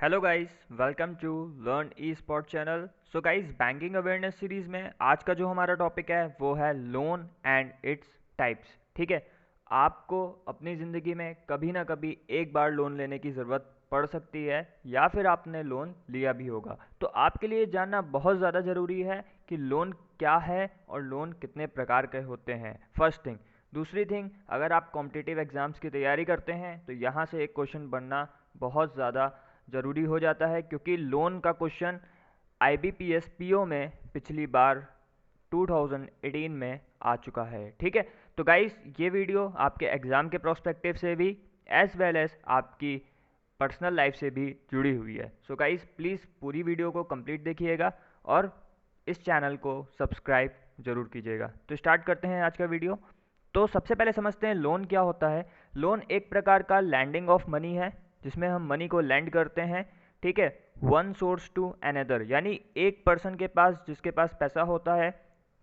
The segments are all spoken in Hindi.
Hello guys, welcome to learn e spot channel. So guys, banking awareness series में आज का जो हमारा टॉपिक है वो है लोन एंड इट्स टाइप्स। ठीक है, आपको अपनी ज़िंदगी में कभी ना कभी एक बार लोन लेने की ज़रूरत पड़ सकती है या फिर आपने लोन लिया भी होगा। तो आपके लिए जानना बहुत ज़्यादा ज़रूरी है कि लोन क्या है और लोन कितने प्रकार के होते हैं, फर्स्ट थिंग। दूसरी थिंग, अगर आप कॉम्पिटिटिव एग्ज़ाम्स की तैयारी करते हैं तो यहाँ से एक क्वेश्चन बनना बहुत ज़्यादा ज़रूरी हो जाता है, क्योंकि लोन का क्वेश्चन IBPS PO में पिछली बार 2018 में आ चुका है। ठीक है, तो गाइस ये वीडियो आपके एग्ज़ाम के प्रोस्पेक्टिव से भी एज वेल एज आपकी पर्सनल लाइफ से भी जुड़ी हुई है। सो गाइस प्लीज़ पूरी वीडियो को कंप्लीट देखिएगा और इस चैनल को सब्सक्राइब ज़रूर कीजिएगा। तो स्टार्ट करते हैं आज का वीडियो। तो सबसे पहले समझते हैं लोन क्या होता है। लोन एक प्रकार का लैंडिंग ऑफ मनी है, जिसमें हम मनी को लैंड करते हैं। ठीक है, वन सोर्स टू अनदर, यानी एक पर्सन के पास, जिसके पास पैसा होता है,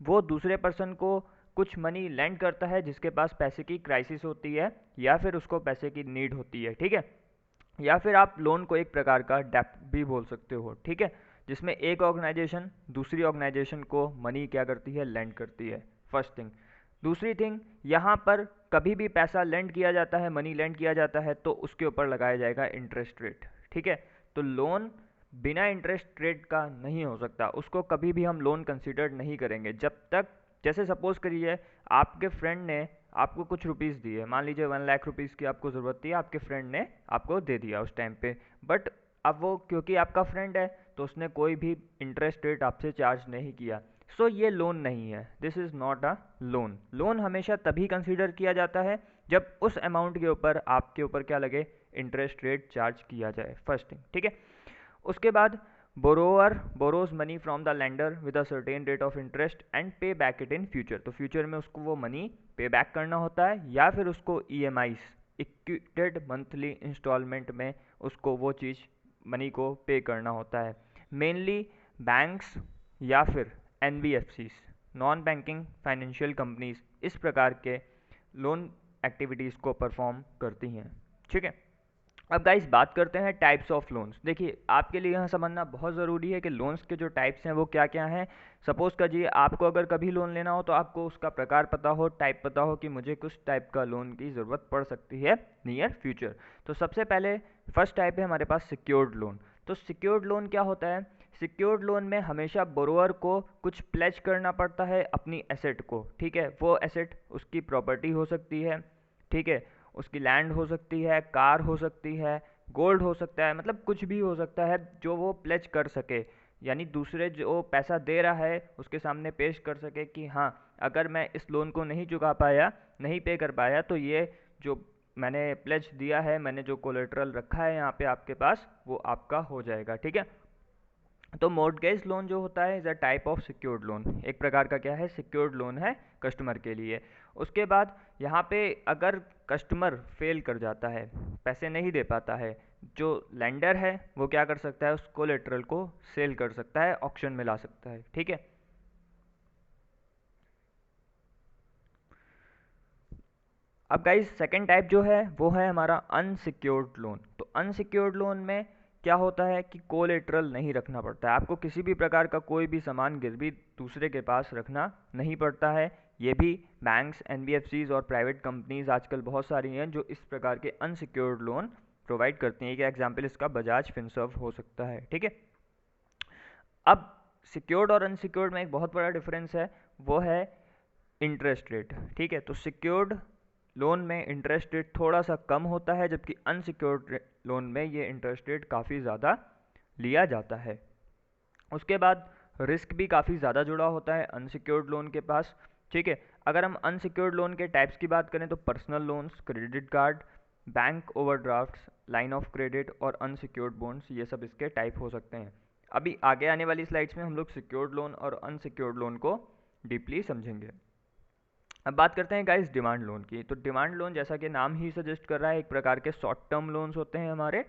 वो दूसरे पर्सन को कुछ मनी लैंड करता है जिसके पास पैसे की क्राइसिस होती है या फिर उसको पैसे की नीड होती है। ठीक है, या फिर आप लोन को एक प्रकार का डेप्ट भी बोल सकते हो। ठीक है, जिसमें एक ऑर्गेनाइजेशन दूसरी ऑर्गेनाइजेशन को मनी क्या करती है, लेंड करती है, फर्स्ट थिंग। दूसरी थिंग, यहाँ पर कभी भी पैसा लेंड किया जाता है, मनी लेंड किया जाता है, तो उसके ऊपर लगाया जाएगा इंटरेस्ट रेट। ठीक है, तो लोन बिना इंटरेस्ट रेट का नहीं हो सकता, उसको कभी भी हम लोन कंसिडर नहीं करेंगे जब तक, जैसे सपोज करिए आपके फ्रेंड ने आपको कुछ रुपीज़ दिए, मान लीजिए 1 लाख रुपीज़ की आपको ज़रूरत थी, आपके फ्रेंड ने आपको दे दिया उस टाइम पे। बट अब वो क्योंकि आपका फ्रेंड है तो उसने कोई भी इंटरेस्ट रेट आपसे चार्ज नहीं किया। सो ये लोन नहीं है, this is not a loan. Loan हमेशा तभी कंसीडर किया जाता है जब उस अमाउंट के ऊपर आपके ऊपर क्या लगे, इंटरेस्ट रेट चार्ज किया जाए, फर्स्ट थिंग। ठीक है, उसके बाद borrower borrows money from the lender with a certain rate of interest and पे बैक इट इन फ्यूचर। तो फ्यूचर में उसको वो मनी पे बैक करना होता है या फिर उसको EMIs, इक्विटेड मंथली इंस्टॉलमेंट में उसको वो चीज़ मनी को पे करना होता है। मेनली बैंक्स या फिर NBFCs, non banking financial companies, इस प्रकार के लोन एक्टिविटीज़ को परफॉर्म करती हैं। ठीक है, अब गाइस बात करते हैं टाइप्स ऑफ लोन्स। देखिए, आपके लिए यहाँ समझना बहुत ज़रूरी है कि लोन्स के जो टाइप्स हैं वो क्या क्या हैं। सपोज करिए आपको अगर कभी लोन लेना हो तो आपको उसका प्रकार पता हो, टाइप पता हो कि मुझे कुछ टाइप का लोन की ज़रूरत पड़ सकती है नियर फ्यूचर। तो सबसे पहले फर्स्ट टाइप है हमारे पास सिक्योर्ड लोन। तो सिक्योर्ड लोन क्या होता है? सिक्योर्ड लोन में हमेशा बोरोअर को कुछ प्लेज करना पड़ता है अपनी एसेट को। ठीक है, वो एसेट उसकी प्रॉपर्टी हो सकती है, ठीक है, उसकी लैंड हो सकती है, कार हो सकती है, गोल्ड हो सकता है, मतलब कुछ भी हो सकता है जो वो प्लेज कर सके, यानी दूसरे जो पैसा दे रहा है उसके सामने पेश कर सके कि हाँ, अगर मैं इस लोन को नहीं चुका पाया, नहीं पे कर पाया, तो ये जो मैंने प्लेज दिया है, मैंने जो कोलेट्रल रखा है यहाँ पे आपके पास, वो आपका हो जाएगा। ठीक है, तो मॉर्टगेज लोन जो होता है is a type of secured loan, एक प्रकार का क्या है, सिक्योर्ड लोन है कस्टमर के लिए। उसके बाद यहाँ पे अगर कस्टमर फेल कर जाता है, पैसे नहीं दे पाता है, जो लेंडर है वो क्या कर सकता है, उस कोलेटरल को सेल कर सकता है, ऑक्शन में ला सकता है। ठीक है, अब गाइस सेकंड टाइप जो है वो है हमारा अनसिक्योर्ड लोन। तो अनसिक्योर्ड लोन में क्या होता है कि कोलेटरल नहीं रखना पड़ता है, आपको किसी भी प्रकार का कोई भी सामान गिरवी दूसरे के पास रखना नहीं पड़ता है। ये भी बैंक्स, NBFCs और प्राइवेट कंपनीज आजकल बहुत सारी हैं जो इस प्रकार के अनसिक्योर्ड लोन प्रोवाइड करती हैं। एक एग्जाम्पल इसका बजाज फिनसर्व हो सकता है। ठीक है, अब सिक्योर्ड और अनसिक्योर्ड में एक बहुत बड़ा डिफरेंस है, वो है इंटरेस्ट रेट। ठीक है, तो सिक्योर्ड लोन में इंटरेस्ट रेट थोड़ा सा कम होता है, जबकि अनसिक्योर्ड लोन में ये इंटरेस्ट रेट काफ़ी ज़्यादा लिया जाता है। उसके बाद रिस्क भी काफ़ी ज़्यादा जुड़ा होता है अनसिक्योर्ड लोन के पास। ठीक है, अगर हम अनसिक्योर्ड लोन के टाइप्स की बात करें तो personal loans, credit card, bank overdrafts, line of credit और अनसिक्योर्ड बॉन्ड्स, ये सब इसके टाइप हो सकते हैं। अभी आगे आने वाली स्लाइड्स में हम लोग सिक्योर्ड लोन और अनसिक्योर्ड लोन को डीपली समझेंगे। अब बात करते हैं गाइस डिमांड लोन की। तो डिमांड लोन जैसा कि नाम ही सजेस्ट कर रहा है, एक प्रकार के शॉर्ट टर्म लोन्स होते हैं हमारे,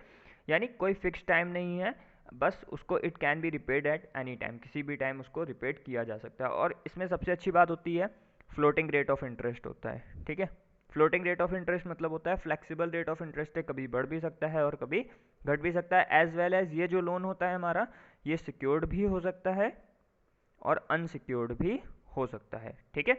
यानी कोई फिक्स टाइम नहीं है, बस उसको it can be repaid at any time, किसी भी टाइम उसको रिपेड किया जा सकता है। और इसमें सबसे अच्छी बात होती है फ्लोटिंग रेट ऑफ इंटरेस्ट होता है। ठीक है, फ्लोटिंग रेट ऑफ इंटरेस्ट मतलब होता है फ्लेक्सिबल रेट ऑफ इंटरेस्ट है, कभी बढ़ भी सकता है और कभी घट भी सकता है। एज वेल एज ये जो लोन होता है हमारा, ये सिक्योर्ड भी हो सकता है और अनसिक्योर्ड भी हो सकता है, ठीक है।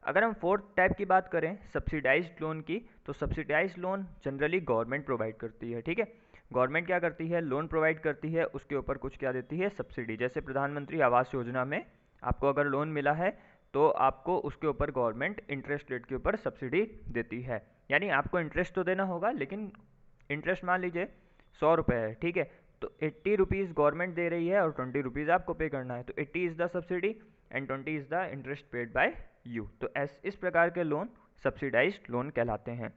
अगर हम फोर्थ टाइप की बात करें सब्सिडाइज्ड लोन की, तो subsidised loan generally government provide करती है, ठीक है। गवर्नमेंट क्या करती है, लोन प्रोवाइड करती है, उसके ऊपर कुछ क्या देती है, सब्सिडी। जैसे प्रधानमंत्री आवास योजना में आपको अगर लोन मिला है तो आपको उसके ऊपर गवर्नमेंट इंटरेस्ट रेट के ऊपर सब्सिडी देती है। यानी आपको इंटरेस्ट तो देना होगा, लेकिन इंटरेस्ट मान लीजिए 100 रुपये है, ठीक है, तो 80 रुपीज़ गवर्नमेंट दे रही है और 20 रुपीज़ आपको पे करना है, तो 80 is the subsidy and 20 is the interest paid by you. तो इस प्रकार के लोन सब्सिडाइज्ड लोन कहलाते हैं।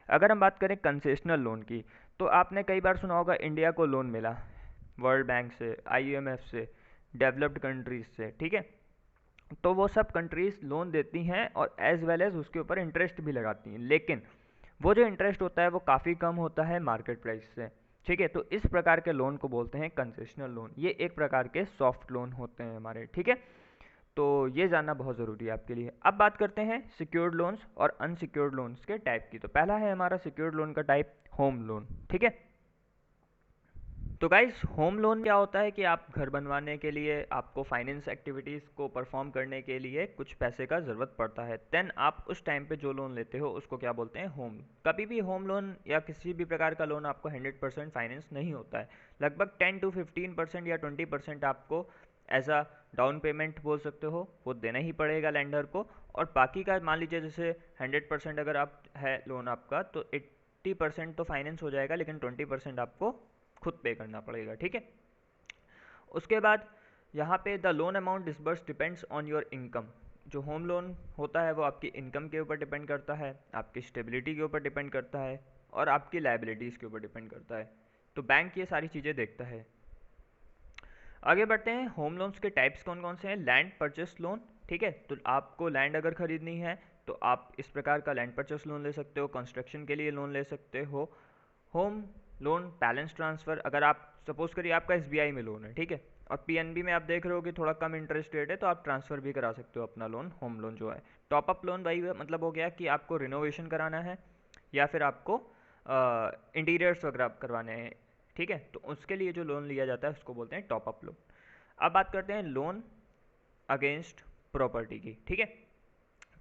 अगर हम बात करें कंसेशनल लोन की, तो आपने कई बार सुना होगा इंडिया को लोन मिला वर्ल्ड बैंक से, आईएमएफ से, डेवलप्ड कंट्रीज से, ठीक है। तो वो सब कंट्रीज लोन देती हैं और एज वेल एज उसके ऊपर इंटरेस्ट भी लगाती हैं, लेकिन वो जो इंटरेस्ट होता है वो काफ़ी कम होता है मार्केट प्राइस से, ठीक है। तो इस प्रकार के लोन को बोलते हैं कंसेशनल लोन। ये एक प्रकार के सॉफ्ट लोन होते हैं हमारे, ठीक है। तो ये जानना बहुत ज़रूरी है आपके लिए। अब बात करते हैं सिक्योर्ड लोन्स और अनसिक्योर्ड लोन्स के टाइप की। तो पहला है हमारा सिक्योर्ड लोन का टाइप होम लोन, ठीक है। तो गाइस होम लोन क्या होता है कि आप घर बनवाने के लिए, आपको फाइनेंस एक्टिविटीज़ को परफॉर्म करने के लिए कुछ पैसे का ज़रूरत पड़ता है, देन आप उस टाइम पे जो लोन लेते हो उसको क्या बोलते हैं, होम। कभी भी होम लोन या किसी भी प्रकार का लोन आपको 100% फाइनेंस नहीं होता है, लगभग 10 to 15% या 20% आपको एज अ डाउन पेमेंट बोल सकते हो, वो देना ही पड़ेगा लेंडर को। और बाकी का मान लीजिए जैसे 100% अगर आप है लोन आपका, तो 80% तो फाइनेंस हो जाएगा, लेकिन 20% आपको खुद पे करना पड़ेगा, ठीक है। उसके बाद यहाँ पे the loan amount disburse depends on your income. जो होम लोन होता है वो आपकी इनकम के ऊपर डिपेंड करता है, आपकी स्टेबिलिटी के ऊपर डिपेंड करता है और आपकी लाइबिलिटीज़ के ऊपर डिपेंड करता है। तो बैंक ये सारी चीज़ें देखता है। आगे बढ़ते हैं, होम लोन्स के टाइप्स कौन कौन से हैं। लैंड परचेस लोन, ठीक है, तो आपको लैंड अगर खरीदनी है तो आप इस प्रकार का लैंड परचेस लोन ले सकते हो, कंस्ट्रक्शन के लिए लोन ले सकते हो। होम लोन बैलेंस ट्रांसफ़र, अगर आप सपोज करिए आपका एसबीआई में लोन है, ठीक है, और पीएनबी में आप देख रहे हो कि थोड़ा कम इंटरेस्ट रेट है, तो आप ट्रांसफ़र भी करा सकते हो अपना लोन, होम लोन जो है। टॉपअप लोन वही मतलब हो गया कि आपको रिनोवेशन कराना है या फिर आपको इंटीरियर्स वगैरह करवाने हैं, ठीक है, तो उसके लिए जो लोन लिया जाता है उसको बोलते हैं टॉपअप लोन। अब बात करते हैं लोन अगेंस्ट प्रॉपर्टी की, ठीक है।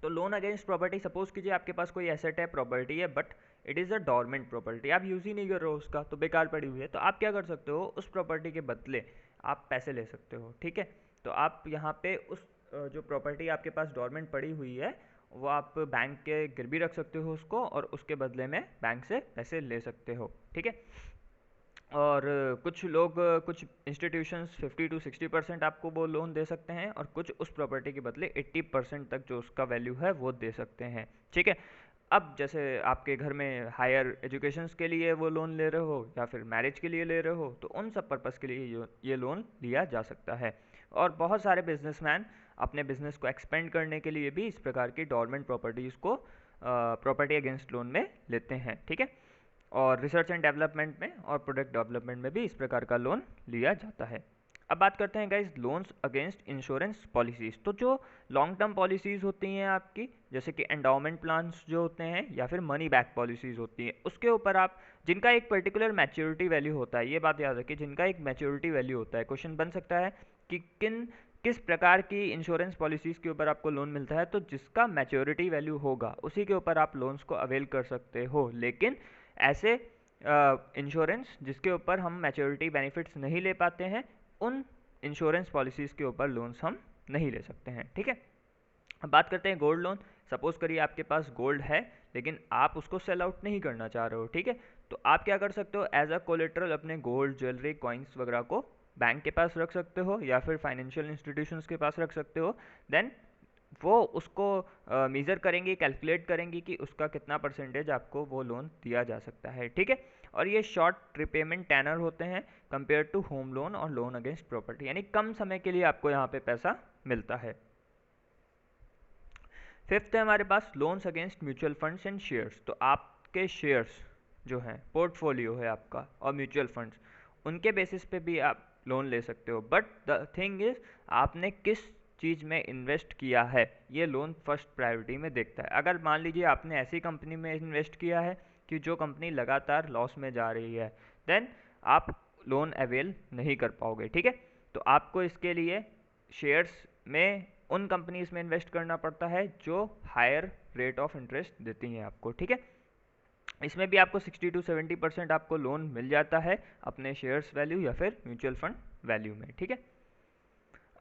तो लोन अगेंस्ट प्रॉपर्टी, सपोज कीजिए आपके पास कोई एसेट है, प्रॉपर्टी है, but it is a dormant property, आप यूज़ ही नहीं कर रहे हो उसका, तो बेकार पड़ी हुई है, तो आप क्या कर सकते हो, उस प्रॉपर्टी के बदले आप पैसे ले सकते हो, ठीक है। तो आप यहाँ पे उस जो प्रॉपर्टी आपके पास डॉर्मेंट पड़ी हुई है वो आप बैंक के गिरवी रख सकते हो उसको, और उसके बदले में बैंक से पैसे ले सकते हो, ठीक है। और कुछ लोग, कुछ इंस्टीट्यूशंस 50 to 60% आपको वो लोन दे सकते हैं, और कुछ उस प्रॉपर्टी के बदले 80% तक जो उसका वैल्यू है वो दे सकते हैं, ठीक है। अब जैसे आपके घर में हायर एजुकेशंस के लिए वो लोन ले रहे हो या फिर मैरिज के लिए ले रहे हो, तो उन सब पर्पज़ के लिए ये लोन लिया जा सकता है। और बहुत सारे बिजनेसमैन अपने बिजनेस को एक्सपेंड करने के लिए भी इस प्रकार की डॉर्मेंट प्रॉपर्टीज़ को प्रॉपर्टी अगेंस्ट लोन में लेते हैं, ठीक है। और रिसर्च एंड डेवलपमेंट में और प्रोडक्ट डेवलपमेंट में भी इस प्रकार का लोन लिया जाता है। अब बात करते हैं guys loans against insurance policies. तो जो लॉन्ग टर्म पॉलिसीज़ होती हैं आपकी, जैसे कि एंडाउमेंट प्लान्स जो होते हैं या फिर मनी बैक पॉलिसीज़ होती हैं, उसके ऊपर आप, जिनका एक पर्टिकुलर मैच्योरिटी वैल्यू होता है, ये बात याद रखिए, जिनका एक मैच्योरिटी वैल्यू होता है। क्वेश्चन बन सकता है कि किस प्रकार की इंश्योरेंस पॉलिसीज़ के ऊपर आपको लोन मिलता है, तो जिसका मैच्योरिटी वैल्यू होगा उसी के ऊपर आप लोन्स को अवेल कर सकते हो। लेकिन ऐसे इंश्योरेंस जिसके ऊपर हम मैच्योरिटी बेनिफिट्स नहीं ले पाते हैं, उन इंश्योरेंस पॉलिसीज़ के ऊपर लोन्स हम नहीं ले सकते हैं, ठीक है। अब बात करते हैं गोल्ड लोन। सपोज करिए आपके पास गोल्ड है लेकिन आप उसको सेल आउट नहीं करना चाह रहे हो, ठीक है, तो आप क्या कर सकते हो, एज अ कोलेट्रल अपने गोल्ड, ज्वेलरी, कॉइन्स वगैरह को बैंक के पास रख सकते हो या फिर फाइनेंशियल इंस्टीट्यूशंस के पास रख सकते हो। देन वो उसको मेज़र करेंगे, कैलकुलेट करेंगे कि उसका कितना परसेंटेज आपको वो लोन दिया जा सकता है, ठीक है। और ये शॉर्ट रिपेमेंट टेनर होते हैं कंपेयर टू होम लोन और लोन अगेंस्ट प्रॉपर्टी, यानी कम समय के लिए आपको यहाँ पे पैसा मिलता है। फिफ्थ है हमारे पास loans against mutual funds and shares. तो आपके शेयर्स जो हैं, पोर्टफोलियो है आपका, और म्यूचुअल फंड्स, उनके बेसिस पे भी आप लोन ले सकते हो। बट द थिंग इज आपने किस चीज़ में इन्वेस्ट किया है, ये लोन फर्स्ट प्रायोरिटी में देखता है। अगर मान लीजिए आपने ऐसी कंपनी में इन्वेस्ट किया है कि जो कंपनी लगातार लॉस में जा रही है, देन आप लोन अवेल नहीं कर पाओगे, ठीक है। तो आपको इसके लिए शेयर्स में उन कंपनीज में इन्वेस्ट करना पड़ता है जो हायर रेट ऑफ इंटरेस्ट देती हैं आपको, ठीक है। इसमें भी आपको 60 to 70% आपको लोन मिल जाता है अपने शेयर्स वैल्यू या फिर म्यूचुअल फंड वैल्यू में, ठीक है।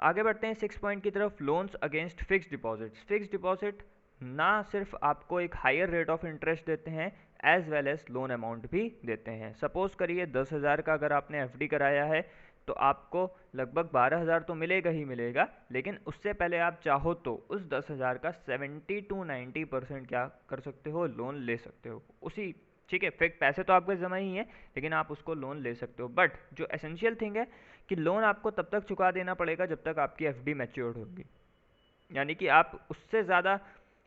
आगे बढ़ते हैं 6 पॉइंट की तरफ, loans against fixed deposits. Fixed deposit ना सिर्फ आपको एक हायर रेट ऑफ इंटरेस्ट देते हैं, as well as loan amount भी देते हैं। सपोज करिए 10,000 का अगर आपने एफडी कराया है तो आपको लगभग 12,000 तो मिलेगा ही मिलेगा, लेकिन उससे पहले आप चाहो तो उस 10,000 का 70 to 90% क्या कर सकते हो, लोन ले सकते हो उसी, ठीक है। फिर पैसे तो आपके जमा ही हैं, लेकिन आप उसको लोन ले सकते हो। बट जो एसेंशियल थिंग है कि लोन आपको तब तक चुका देना पड़ेगा जब तक आपकी एफडी मैच्योर्ड होगी, यानी कि आप उससे ज़्यादा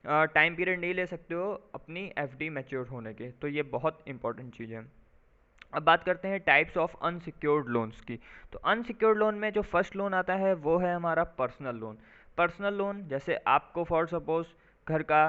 टाइम पीरियड नहीं ले सकते हो अपनी एफडी मैच्योर होने के। तो ये बहुत इंपॉर्टेंट चीज़ है। अब बात करते हैं टाइप्स ऑफ अनसिक्योर्ड लोन्स की। तो अनसिक्योर्ड लोन में जो फर्स्ट लोन आता है वो है हमारा पर्सनल लोन। पर्सनल लोन जैसे आपको फॉर सपोज घर का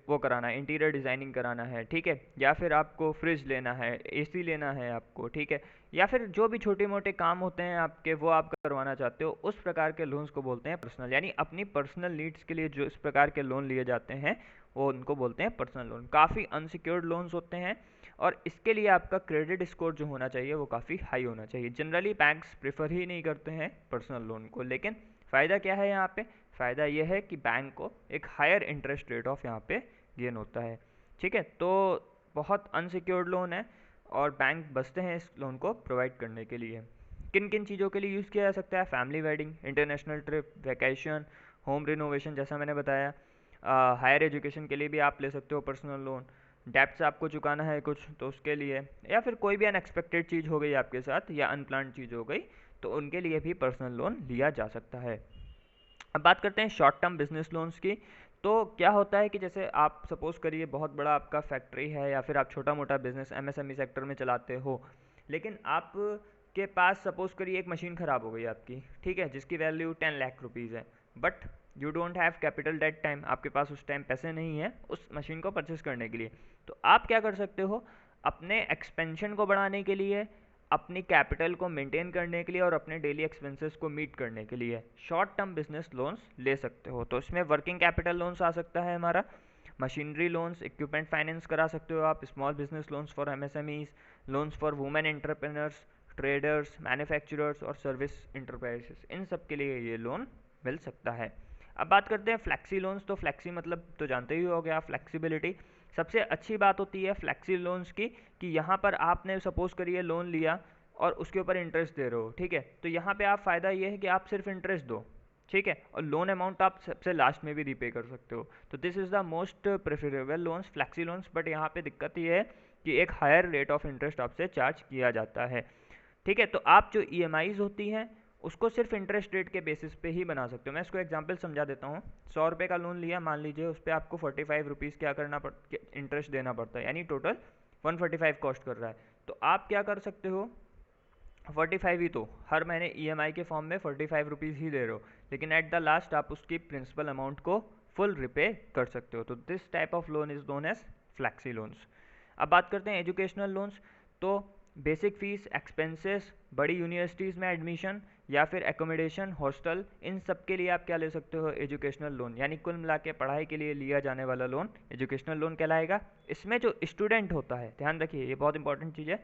वो कराना है, इंटीरियर डिज़ाइनिंग कराना है, ठीक है, या फिर आपको फ्रिज लेना है, एसी लेना है आपको, ठीक है, या फिर जो भी छोटे मोटे काम होते हैं आपके वो आप करवाना चाहते हो, उस प्रकार के लोन्स को बोलते हैं पर्सनल। यानी अपनी पर्सनल नीड्स के लिए जो इस प्रकार के लोन लिए जाते हैं वो उनको बोलते हैं पर्सनल लोन। काफ़ी अनसिक्योर्ड लोन्स होते हैं और इसके लिए आपका क्रेडिट स्कोर जो होना चाहिए वो काफ़ी हाई होना चाहिए। जनरली बैंक्स प्रेफर ही नहीं करते हैं पर्सनल लोन को, लेकिन फ़ायदा क्या है यहाँ पे, फ़ायदा ये है कि बैंक को एक हायर इंटरेस्ट रेट ऑफ यहाँ पे गेन होता है, ठीक है। तो बहुत अनसिक्योर्ड लोन है और बैंक बचते हैं इस लोन को प्रोवाइड करने के लिए। किन किन चीज़ों के लिए यूज़ किया जा सकता है, family wedding, international trip, vacation, home renovation जैसा मैंने बताया, हायर एजुकेशन के लिए भी आप ले सकते हो पर्सनल लोन, डेब्ट्स आपको चुकाना है कुछ तो उसके लिए, या फिर कोई भी अनएक्सपेक्टेड चीज़ हो गई आपके साथ या अनप्लान्ड चीज़ हो गई तो उनके लिए भी पर्सनल लोन लिया जा सकता है। अब बात करते हैं शॉर्ट टर्म बिजनेस लोन्स की। तो क्या होता है कि जैसे आप सपोज करिए बहुत बड़ा आपका फैक्ट्री है या फिर आप छोटा मोटा बिजनेस एमएसएमई सेक्टर में चलाते हो, लेकिन आप के पास सपोज करिए एक मशीन ख़राब हो गई आपकी, ठीक है, जिसकी वैल्यू 10 लाख रुपीज़ है, but you don't have capital that time, आपके पास उस टाइम पैसे नहीं है उस मशीन को परचेस करने के लिए। तो आप क्या कर सकते हो, अपने एक्सपेंशन को बढ़ाने के लिए, अपनी कैपिटल को मेंटेन करने के लिए और अपने डेली एक्सपेंसेस को मीट करने के लिए शॉर्ट टर्म बिजनेस लोन्स ले सकते हो। तो इसमें वर्किंग कैपिटल लोन्स आ सकता है हमारा, मशीनरी लोन्स, इक्विपमेंट फाइनेंस करा सकते हो आप, small business loans for MSMEs, loans for women entrepreneurs, traders, manufacturers और सर्विस इंटरप्राइजेस, इन सब के लिए ये लोन मिल सकता है। अब बात करते हैं फ्लैक्सी लोन्स। तो फ्लैक्सी मतलब तो जानते ही हो गया, फ्लैक्सिबिलिटी। सबसे अच्छी बात होती है फ्लैक्सी लोन्स की कि यहाँ पर आपने सपोज करिए लोन लिया और उसके ऊपर इंटरेस्ट दे रहे हो, ठीक है, तो यहाँ पे आप फ़ायदा ये है कि आप सिर्फ इंटरेस्ट दो, ठीक है, और लोन अमाउंट आप सबसे लास्ट में भी रीपे कर सकते हो। तो this is the most preferable loans, flexi loans. But यहाँ पे दिक्कत ये है कि एक हायर रेट ऑफ इंटरेस्ट आपसे चार्ज किया जाता है, ठीक है। तो आप जो ईएमआईज़ होती हैं उसको सिर्फ इंटरेस्ट रेट के बेसिस पे ही बना सकते हो। मैं इसको एग्जांपल समझा देता हूँ। 100 रुपये का लोन लिया मान लीजिए, उस पर आपको 45 रुपीज़ क्या करना इंटरेस्ट देना पड़ता है, यानी टोटल 145 कॉस्ट कर रहा है। तो आप क्या कर सकते हो, 45 ही तो हर महीने ईएमआई के फॉर्म में 45 रुपीज़ ही दे रहे हो, लेकिन एट द लास्ट आप उसकी प्रिंसिपल अमाउंट को फुल रिपे कर सकते हो। तो this type of loan is known as flexi loans. अब बात करते हैं एजुकेशनल लोन्स। तो बेसिक फीस, एक्सपेंसेस, बड़ी यूनिवर्सिटीज़ में एडमिशन या फिर एकोमोडेशन, हॉस्टल, इन सब के लिए आप क्या ले सकते हो, एजुकेशनल लोन। यानी कुल मिला के पढ़ाई के लिए लिया जाने वाला लोन एजुकेशनल लोन कहलाएगा। इसमें जो स्टूडेंट होता है, ध्यान रखिए ये बहुत इंपॉर्टेंट चीज़ है,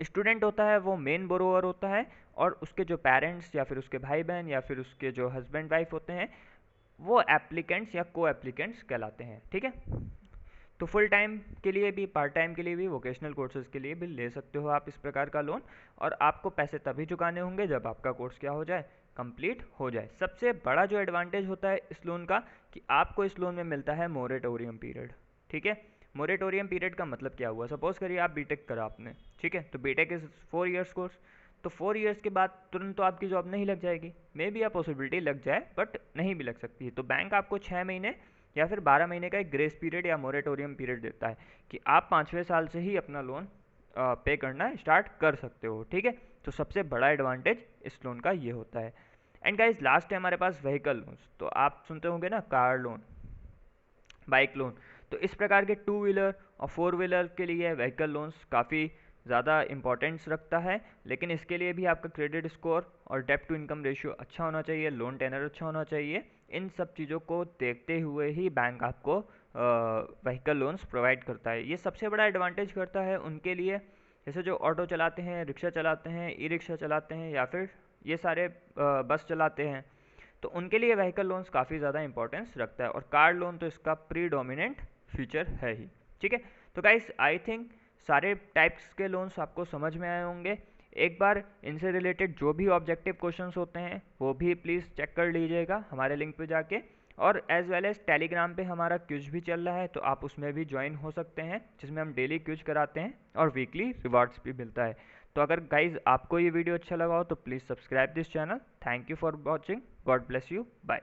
स्टूडेंट होता है वो मेन बोरोवर होता है और उसके जो पेरेंट्स या फिर उसके भाई बहन या फिर उसके जो हस्बैंड वाइफ होते हैं वो एप्लीकेंट्स या को एप्लीकेंट्स कहलाते हैं, ठीक है। तो फुल टाइम के लिए भी, पार्ट टाइम के लिए भी, वोकेशनल कोर्सेज के लिए भी ले सकते हो आप इस प्रकार का लोन। और आपको पैसे तभी चुकाने होंगे जब आपका कोर्स क्या हो जाए, कंप्लीट हो जाए। सबसे बड़ा जो एडवांटेज होता है इस लोन का कि आपको इस लोन में मिलता है मोरेटोरियम पीरियड, ठीक है। मोरेटोरियम पीरियड का मतलब क्या हुआ, सपोज करिए आप बीटेक करा आपने, ठीक है, तो बीटेक इज 4 इयर्स कोर्स, तो 4 इयर्स के बाद तुरंत तो आपकी जॉब नहीं लग जाएगी, मे बी आ पॉसिबिलिटी लग जाए बट नहीं भी लग सकती है। तो बैंक आपको 6 महीने या फिर 12 महीने का एक ग्रेस पीरियड या मोरेटोरियम पीरियड देता है कि आप 5वें साल से ही अपना लोन पे करना स्टार्ट कर सकते हो, ठीक है। तो सबसे बड़ा एडवांटेज इस लोन का ये होता है। एंड गाइज लास्ट है हमारे पास व्हीकल लोन्स। तो आप सुनते होंगे ना कार लोन, बाइक लोन। तो इस प्रकार के टू व्हीलर और फोर व्हीलर के लिए व्हीकल लोन्स काफ़ी ज़्यादा इंपॉर्टेंस रखता है, लेकिन इसके लिए भी आपका क्रेडिट स्कोर और डेब्ट टू इनकम रेशियो अच्छा होना चाहिए, लोन टेनर अच्छा होना चाहिए। इन सब चीज़ों को देखते हुए ही बैंक आपको व्हीकल लोन्स प्रोवाइड करता है। ये सबसे बड़ा एडवांटेज करता है उनके लिए जैसे जो ऑटो चलाते हैं, रिक्शा चलाते हैं, ई रिक्शा चलाते हैं, या फिर ये सारे बस चलाते हैं। तो उनके लिए व्हीकल लोन्स काफ़ी ज़्यादा इंपॉर्टेंस रखता है, और कार लोन तो इसका प्रीडोमिनेंट फीचर है ही। ठीक है, तो गाइस आई थिंक सारे टाइप्स के लोन्स आपको समझ में आए होंगे। एक बार इनसे रिलेटेड जो भी ऑब्जेक्टिव क्वेश्चंस होते हैं वो भी प्लीज़ चेक कर लीजिएगा हमारे लिंक पे जाके, और एज वेल एज टेलीग्राम पे हमारा क्विज भी चल रहा है, तो आप उसमें भी ज्वाइन हो सकते हैं, जिसमें हम डेली क्विज कराते हैं और वीकली रिवार्ड्स भी मिलता है। तो अगर गाइज आपको ये वीडियो अच्छा लगा हो तो please subscribe this channel. Thank you for watching, God bless you, bye.